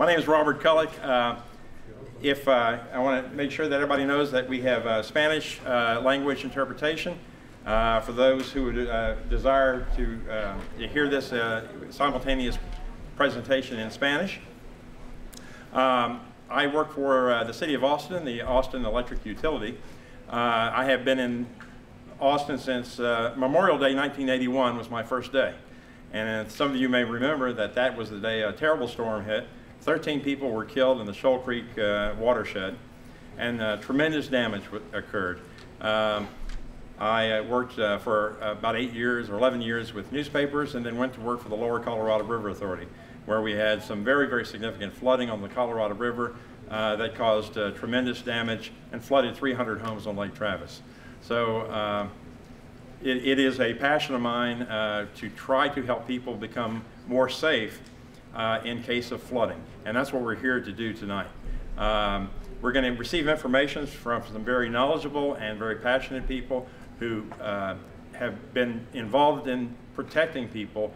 My name is Robert Cullick. I want to make sure that everybody knows that we have Spanish language interpretation for those who would desire to hear this simultaneous presentation in Spanish. I work for the City of Austin, the Austin Electric Utility. I have been in Austin since Memorial Day 1981 was my first day. And some of you may remember that that was the day a terrible storm hit. 13 people were killed in the Shoal Creek watershed, and tremendous damage occurred. I worked for about 8 years or 11 years with newspapers, and then went to work for the Lower Colorado River Authority, where we had some very, very significant flooding on the Colorado River that caused tremendous damage and flooded 300 homes on Lake Travis. So it is a passion of mine to try to help people become more safe in case of flooding. And that's what we're here to do tonight. We're going to receive information from some very knowledgeable and very passionate people who have been involved in protecting people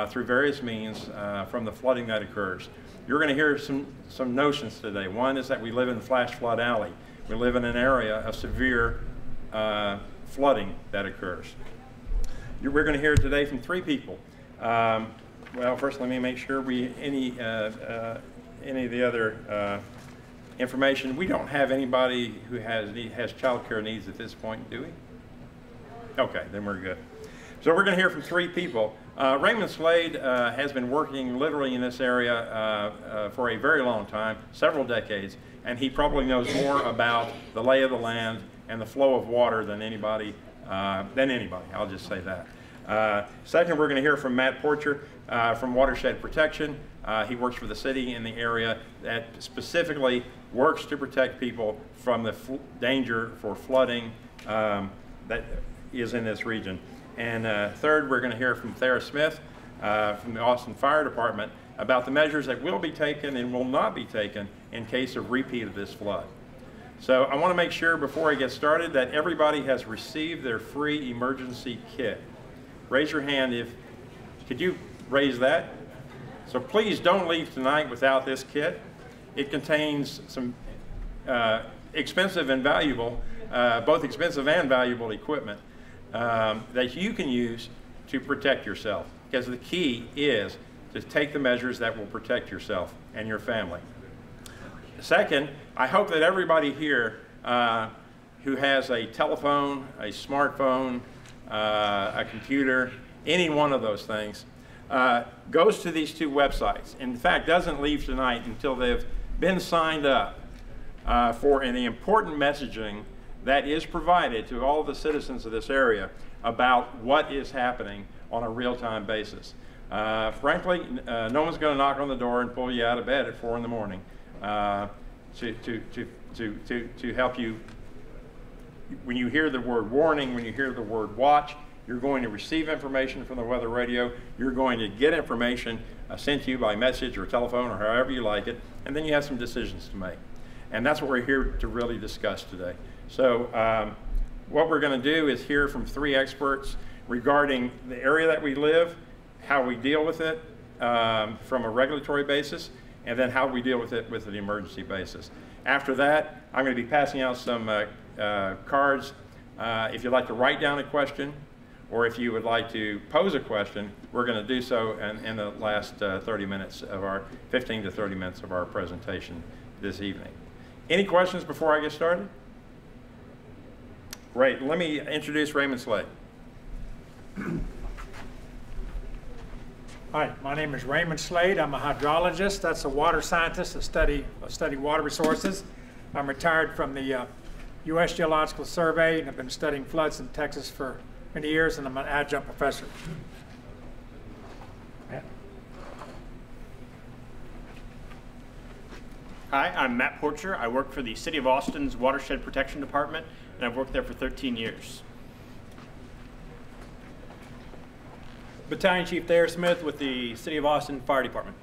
through various means from the flooding that occurs. You're going to hear some notions today. One is that we live in Flash Flood Alley. We live in an area of severe flooding that occurs. We're going to hear today from 3 people. Well, first let me make sure any of the other information. We don't have anybody who has child care needs at this point, do we? Okay, then we're good. So we're going to hear from 3 people. Raymond Slade has been working literally in this area for a very long time, several decades, and he probably knows more about the lay of the land and the flow of water than anybody. I'll just say that. Second, we're going to hear from Matt Porcher from Watershed Protection. He works for the city in the area that specifically works to protect people from the danger for flooding that is in this region. And third, we're going to hear from Thayer Smith from the Austin Fire Department about the measures that will be taken and will not be taken in case of repeat of this flood. So I want to make sure before I get started that everybody has received their free emergency kit. Raise your hand could you raise that? So please don't leave tonight without this kit. It contains some expensive and valuable, both expensive and valuable equipment that you can use to protect yourself. Because the key is to take the measures that will protect yourself and your family. Second, I hope that everybody here who has a telephone, a smartphone, a computer, any one of those things, goes to these 2 websites. In fact, doesn't leave tonight until they've been signed up for the important messaging that is provided to all the citizens of this area about what is happening on a real-time basis. Frankly, no one's going to knock on the door and pull you out of bed at 4 in the morning to help you. When you hear the word warning, when you hear the word watch, you're going to receive information from the weather radio. You're going to get information sent to you by message or telephone or however you like it, and then you have some decisions to make. And that's what we're here to really discuss today. So what we're going to do is hear from 3 experts regarding the area that we live, how we deal with it from a regulatory basis, and then how we deal with it with an emergency basis. After that, I'm going to be passing out some cards. If you'd like to write down a question, or if you would like to pose a question, we're going to do so in the last 30 minutes of our 15 to 30 minutes of our presentation this evening. Any questions before I get started? Great. Let me introduce Raymond Slade. Hi, my name is Raymond Slade. I'm a hydrologist. That's a water scientist. I study water resources. I'm retired from the U.S. Geological Survey, and I've been studying floods in Texas for many years, and I'm an adjunct professor. Hi, I'm Matt Porcher. I work for the City of Austin's Watershed Protection Department, and I've worked there for 13 years. Battalion Chief Thayer Smith with the City of Austin Fire Department.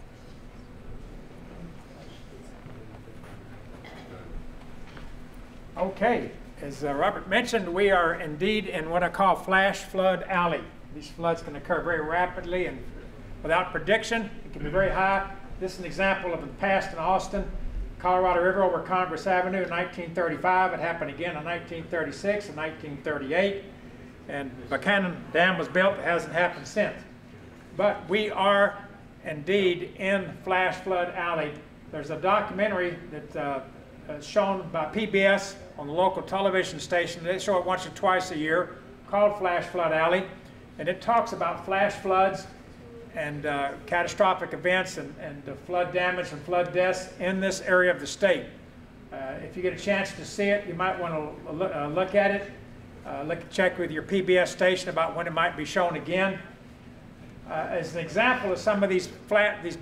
Okay, as Robert mentioned, we are indeed in what I call Flash Flood Alley. These floods can occur very rapidly and without prediction. It can be very high, This is an example of the past in Austin. Colorado River over Congress Avenue in 1935. It happened again in 1936 and 1938. And Buchanan Dam was built. It hasn't happened since. But we are indeed in Flash Flood Alley. There's a documentary that's shown by PBS on the local television station. They show it once or twice a year, called Flash Flood Alley. And it talks about flash floods and catastrophic events and flood damage and flood deaths in this area of the state. If you get a chance to see it, you might want to look at it. Check with your PBS station about when it might be shown again. As an example of some of these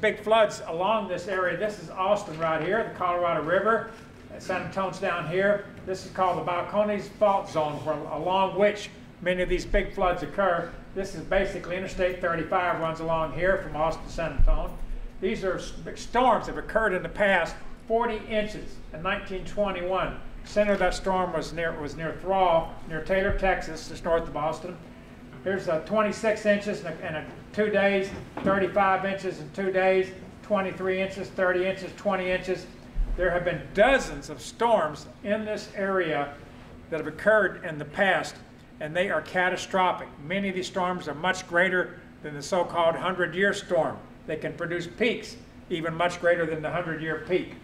big floods along this area, this is Austin right here, the Colorado River. San Antonio's down here. This is called the Balcones Fault Zone, along which many of these big floods occur. This is basically Interstate 35 runs along here from Austin to San Antonio. These are storms that have occurred in the past, 40 inches in 1921. The center of that storm was near Thrall, near Taylor, Texas, just north of Austin. Here's 26 inches in 2 days, 35 inches in 2 days, 23 inches, 30 inches, 20 inches. There have been dozens of storms in this area that have occurred in the past, and they are catastrophic. Many of these storms are much greater than the so-called 100-year storm. They can produce peaks even much greater than the 100-year peak.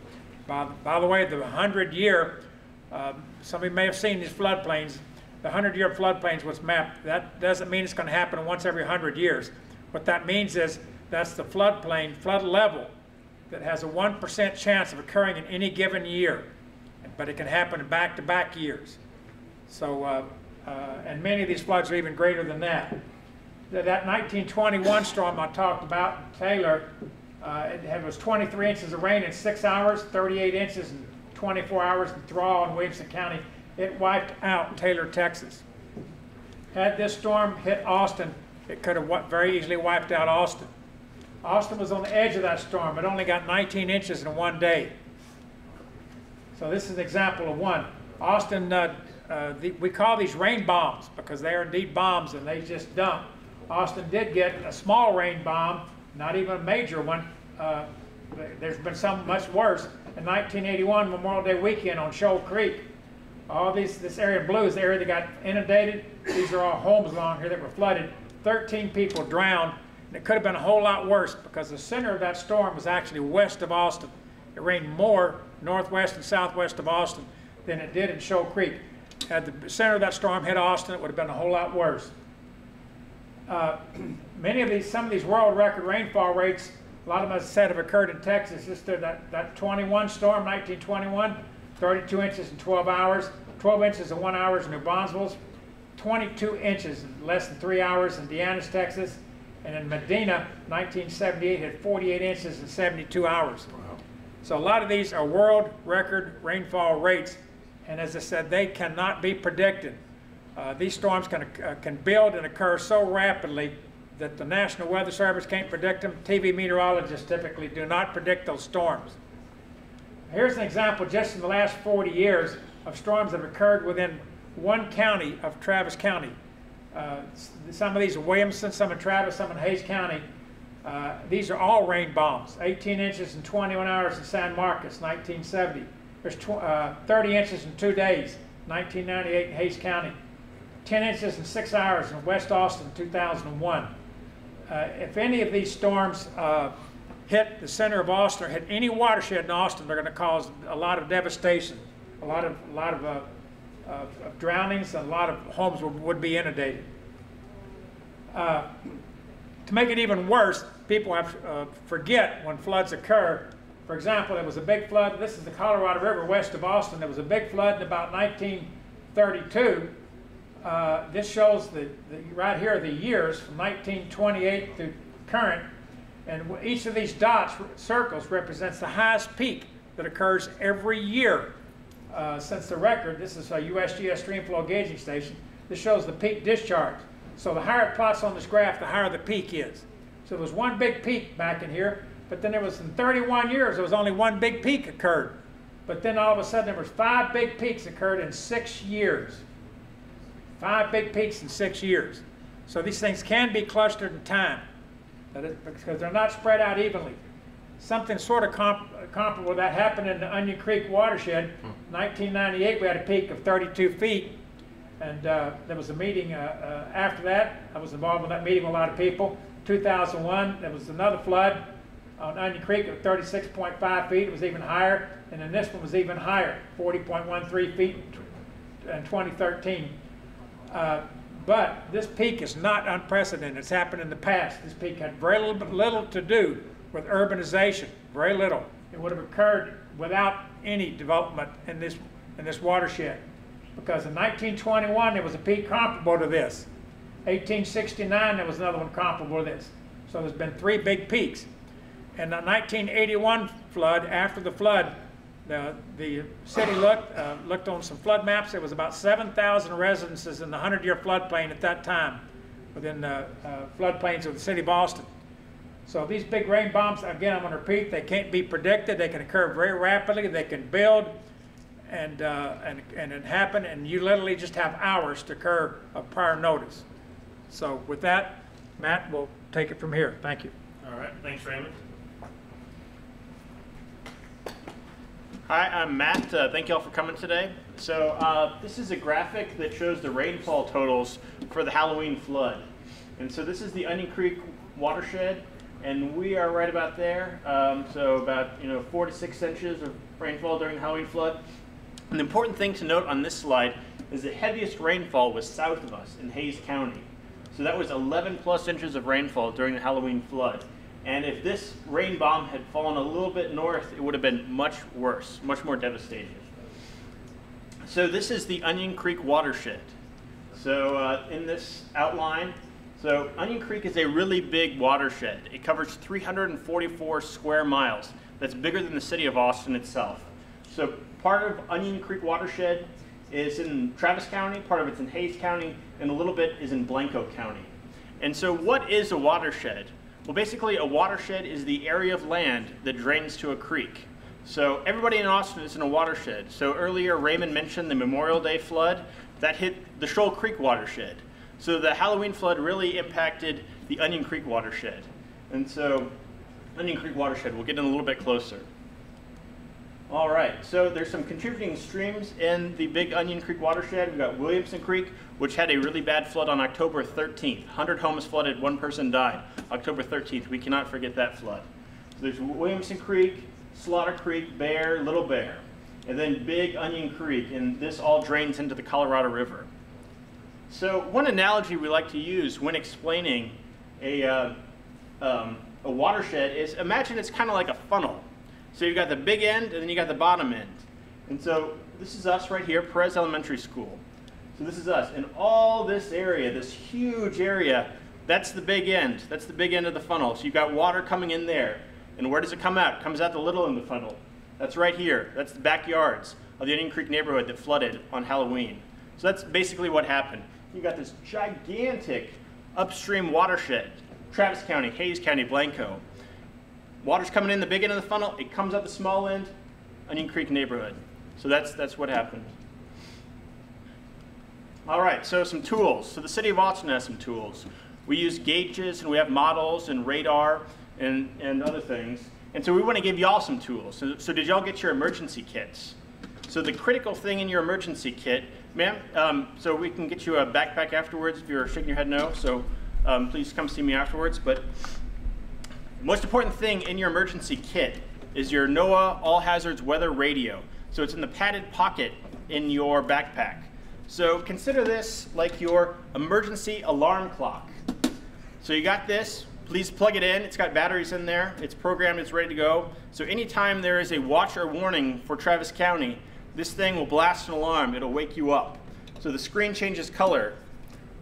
By the way, the 100-year, some of you may have seen these floodplains. The 100-year floodplains was mapped. That doesn't mean it's going to happen once every 100 years. What that means is that's the floodplain, flood level, that has a 1% chance of occurring in any given year. But it can happen in back-to-back years. So, and many of these floods are even greater than that. That 1921 storm I talked about in Thayer, it was 23 inches of rain in 6 hours, 38 inches in 24 hours in Thrall and Williamson County. It wiped out Taylor, Texas. Had this storm hit Austin, it could have very easily wiped out Austin. Austin was on the edge of that storm. It only got 19 inches in 1 day. So this is an example of one. Austin, we call these rain bombs because they are indeed bombs and they just dump. Austin did get a small rain bomb, not even a major one. There's been some much worse. In 1981, Memorial Day weekend on Shoal Creek, this area in blue is the area that got inundated. These are all homes along here that were flooded. 13 people drowned, and it could have been a whole lot worse because the center of that storm was actually west of Austin. It rained more northwest and southwest of Austin than it did in Shoal Creek. Had the center of that storm hit Austin, it would have been a whole lot worse. Some of these world record rainfall rates, a lot of them, as I said, have occurred in Texas. Just that 21 storm, 1921, 32 inches in 12 hours, 12 inches in 1 hour in New Braunfels, 22 inches in less than 3 hours in Deanas, Texas, and in Medina, 1978, had 48 inches in 72 hours. Wow. So a lot of these are world record rainfall rates, and as I said, they cannot be predicted. These storms can build and occur so rapidly that the National Weather Service can't predict them. TV meteorologists typically do not predict those storms. Here's an example just in the last 40 years of storms that have occurred within one county of Travis County. Some of these are Williamson, some in Travis, some in Hays County. These are all rain bombs. 18 inches in 21 hours in San Marcos, 1970. There's 30 inches in 2 days, 1998 in Hays County. 10 inches in 6 hours in West Austin, 2001. If any of these storms hit the center of Austin or hit any watershed in Austin, they're going to cause a lot of devastation, a lot of drownings, and a lot of homes would be inundated. To make it even worse, people forget when floods occur. For example, there was a big flood. This is the Colorado River west of Austin. There was a big flood in about 1932. This shows right here the years from 1928 to current, and each of these dots, circles, represents the highest peak that occurs every year since the record. This is a USGS stream flow gauging station. This shows the peak discharge. So the higher it plots on this graph, the higher the peak is. So there was one big peak back in here, but then there was, in 31 years, there was only one big peak occurred. But then all of a sudden there was 5 big peaks occurred in 6 years. 5 big peaks in 6 years. So these things can be clustered in time, because they're not spread out evenly. something sort of comparable that happened in the Onion Creek watershed. 1998, we had a peak of 32 feet. And there was a meeting after that. I was involved in that meeting with a lot of people. 2001, there was another flood on Onion Creek of 36.5 feet. It was even higher. And then this one was even higher, 40.13 feet in 2013. But this peak is not unprecedented. It's happened in the past. This peak had very little to do with urbanization, very little. It would have occurred without any development in this watershed. Because in 1921, there was a peak comparable to this. 1869, there was another one comparable to this. So there's been 3 big peaks. And the 1981 flood, after the flood, the city looked on some flood maps. There was about 7,000 residences in the 100-year floodplain at that time, within the floodplains of the city of Austin. So these big rain bombs, again, I'm going to repeat, they can't be predicted. They can occur very rapidly. They can build and it happen, and you literally just have hours to occur of prior notice. So with that, Matt will take it from here. Thank you. All right, thanks, Raymond. Hi, I'm Matt. Thank you all for coming today. So this is a graphic that shows the rainfall totals for the Halloween flood. And so this is the Onion Creek watershed, and we are right about there. So about 4 to 6 inches of rainfall during the Halloween flood. And the important thing to note on this slide is the heaviest rainfall was south of us in Hayes County. So that was 11 plus inches of rainfall during the Halloween flood. And if this rain bomb had fallen a little bit north, it would have been much worse, much more devastating. So this is the Onion Creek watershed. So in this outline, so Onion Creek is a really big watershed. It covers 344 square miles. That's bigger than the city of Austin itself. So part of Onion Creek watershed is in Travis County, part of it's in Hayes County, and a little bit is in Blanco County. And so what is a watershed? Well, basically a watershed is the area of land that drains to a creek. So everybody in Austin is in a watershed. So earlier Raymond mentioned the Memorial Day flood. That hit the Shoal Creek watershed. So the Halloween flood really impacted the Onion Creek watershed. And so Onion Creek watershed, we'll get in a little bit closer. All right, so there's some contributing streams in the big Onion Creek watershed. We've got Williamson Creek, which had a really bad flood on October 13th. 100 homes flooded, 1 person died. October 13th, we cannot forget that flood. So there's Williamson Creek, Slaughter Creek, Bear, Little Bear, and then Big Onion Creek, and this all drains into the Colorado River. So one analogy we like to use when explaining a watershed is, imagine it's kind of like a funnel. So you've got the big end, and then you got the bottom end. And so this is us right here, Perez Elementary School. So this is us. And all this area, this huge area, that's the big end. That's the big end of the funnel. So you've got water coming in there. And where does it come out? It comes out the little end of the funnel. That's right here. That's the backyards of the Onion Creek neighborhood that flooded on Halloween. So that's basically what happened. You've got this gigantic upstream watershed, Travis County, Hayes County, Blanco. Water's coming in the big end of the funnel, it comes out the small end, Onion Creek neighborhood. So that's what happened. All right, so some tools. So the city of Austin has some tools. We use gauges and we have models and radar and other things. And so we want to give y'all some tools. So did y'all get your emergency kits? So the critical thing in your emergency kit, ma'am, so we can get you a backpack afterwards if you're shaking your head no. So please come see me afterwards. But the most important thing in your emergency kit is your NOAA All Hazards Weather Radio. So it's in the padded pocket in your backpack. So consider this like your emergency alarm clock. So you got this, please plug it in. It's got batteries in there. It's programmed, it's ready to go. So anytime there is a watch or warning for Travis County, this thing will blast an alarm. It'll wake you up. So the screen changes color.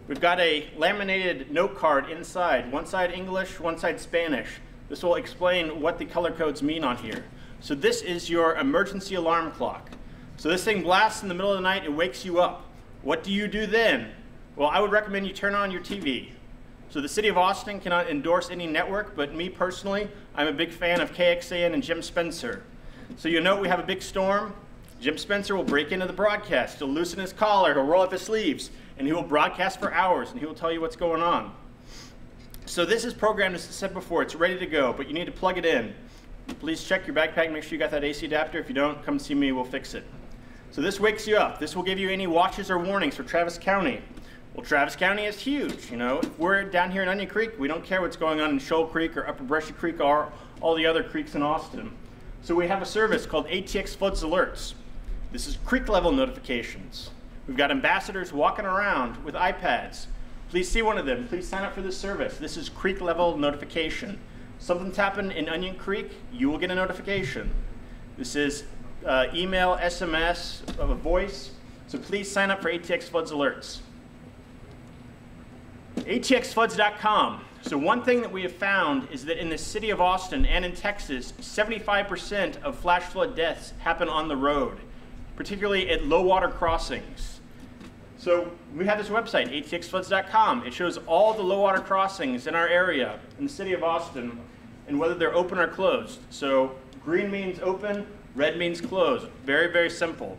We've got a laminated note card inside, one side English, one side Spanish. This will explain what the color codes mean on here. So this is your emergency alarm clock. So this thing blasts in the middle of the night, it wakes you up. What do you do then? Well, I would recommend you turn on your TV. So the city of Austin cannot endorse any network, but me personally, I'm a big fan of KXAN and Jim Spencer. So you know we have a big storm. Jim Spencer will break into the broadcast. He'll loosen his collar, he'll roll up his sleeves, and he will broadcast for hours, and he will tell you what's going on. So this is programmed, as I said before, it's ready to go, but you need to plug it in. Please check your backpack, make sure you got that AC adapter. If you don't, come see me, we'll fix it. So this wakes you up. This will give you any watches or warnings for Travis County. Well, Travis County is huge. You know, if we're down here in Onion Creek, we don't care what's going on in Shoal Creek or Upper Brushy Creek or all the other creeks in Austin. So we have a service called ATX Floods Alerts. This is creek level notifications. We've got ambassadors walking around with iPads. Please see one of them. Please sign up for this service. This is creek level notification. Something's happened in Onion Creek, you will get a notification. This is email, SMS, a voice. So please sign up for ATX Floods Alerts. ATXfloods.com. So one thing that we have found is that in the city of Austin and in Texas, 75% of flash flood deaths happen on the road, particularly at low water crossings. So we have this website, atxfloods.com. It shows all the low water crossings in our area, in the city of Austin, and whether they're open or closed. So green means open, red means closed. Very, very simple.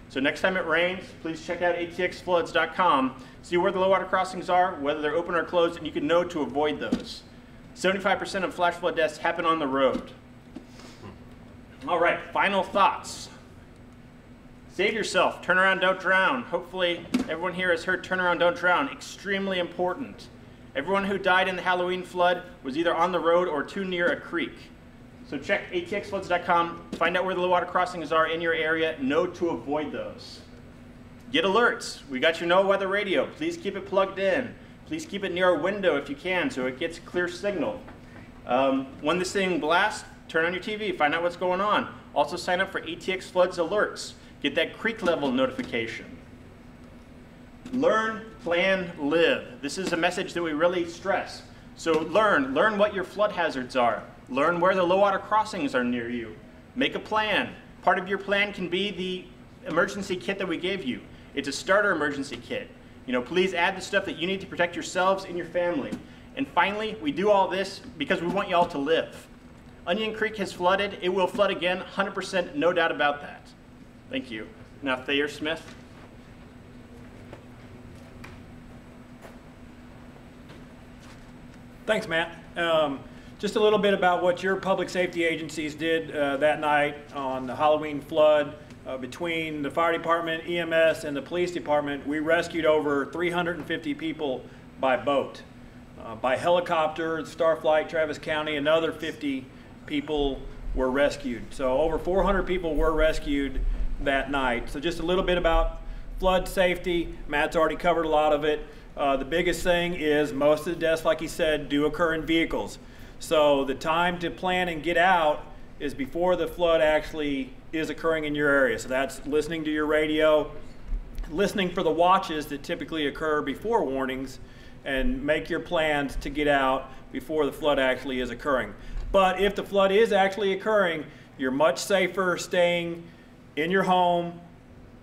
So next time it rains, please check out atxfloods.com. See where the low water crossings are, whether they're open or closed, and you can know to avoid those. 75% of flash flood deaths happen on the road. All right, final thoughts. Save yourself, turn around, don't drown. Hopefully everyone here has heard turn around, don't drown. Extremely important. Everyone who died in the Halloween flood was either on the road or too near a creek. So check atxfloods.com, find out where the low water crossings are in your area, know to avoid those. Get alerts. We got your NOAA weather radio. Please keep it plugged in. Please keep it near a window if you can so it gets clear signal. When this thing blasts, turn on your TV, find out what's going on. Also sign up for ATX Floods Alerts. Get that creek level notification. Learn, plan, live. This is a message that we really stress. So learn what your flood hazards are. Learn where the low water crossings are near you. Make a plan. Part of your plan can be the emergency kit that we gave you. It's a starter emergency kit. You know, please add the stuff that you need to protect yourselves and your family. And finally, we do all this because we want you all to live. Onion Creek has flooded. It will flood again, 100%, no doubt about that. Thank you. Now, Thayer Smith. Thanks, Matt. Just a little bit about what your public safety agencies did that night on the Halloween flood. Between the fire department, EMS, and the police department, we rescued over 350 people by boat. By helicopter, Starflight, Travis County, another 50 people were rescued. So over 400 people were rescued that night. So just a little bit about flood safety. Matt's already covered a lot of it. The biggest thing is most of the deaths, like he said, do occur in vehicles. So the time to plan and get out is before the flood actually is occurring in your area. So that's listening to your radio, listening for the watches that typically occur before warnings, and make your plans to get out before the flood actually is occurring. But if the flood is actually occurring, you're much safer staying in your home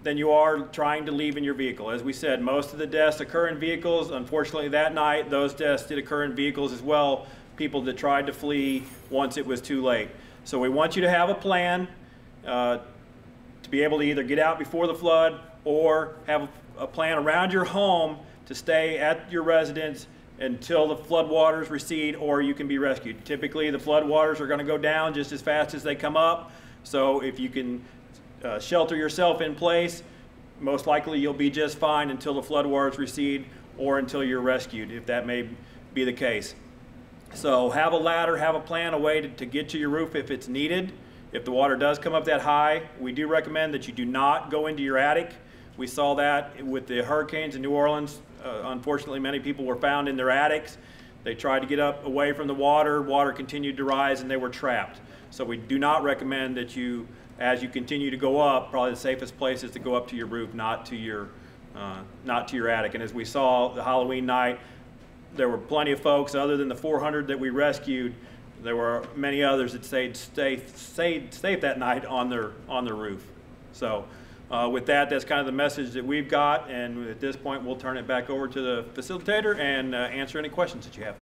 than you are trying to leave in your vehicle. As we said, most of the deaths occur in vehicles. Unfortunately, that night, those deaths did occur in vehicles as well, people that tried to flee once it was too late. So we want you to have a plan to be able to either get out before the flood or have a plan around your home to stay at your residence until the flood waters recede or you can be rescued. Typically, the flood waters are going to go down just as fast as they come up. So if you can shelter yourself in place, most likely you'll be just fine until the flood waters recede or until you're rescued, if that may be the case. So have a ladder, have a plan, a way to get to your roof if it's needed. If the water does come up that high, we do recommend that you do not go into your attic. We saw that with the hurricanes in New Orleans. Unfortunately, many people were found in their attics. They tried to get up away from the water. Water continued to rise and they were trapped. So we do not recommend that you, as you continue to go up, probably the safest place is to go up to your roof, not to your attic. And as we saw the Halloween night, there were plenty of folks, other than the 400 that we rescued, there were many others that stayed safe that night on their roof. So with that, that's kind of the message that we've got, and at this point we'll turn it back over to the facilitator and answer any questions that you have.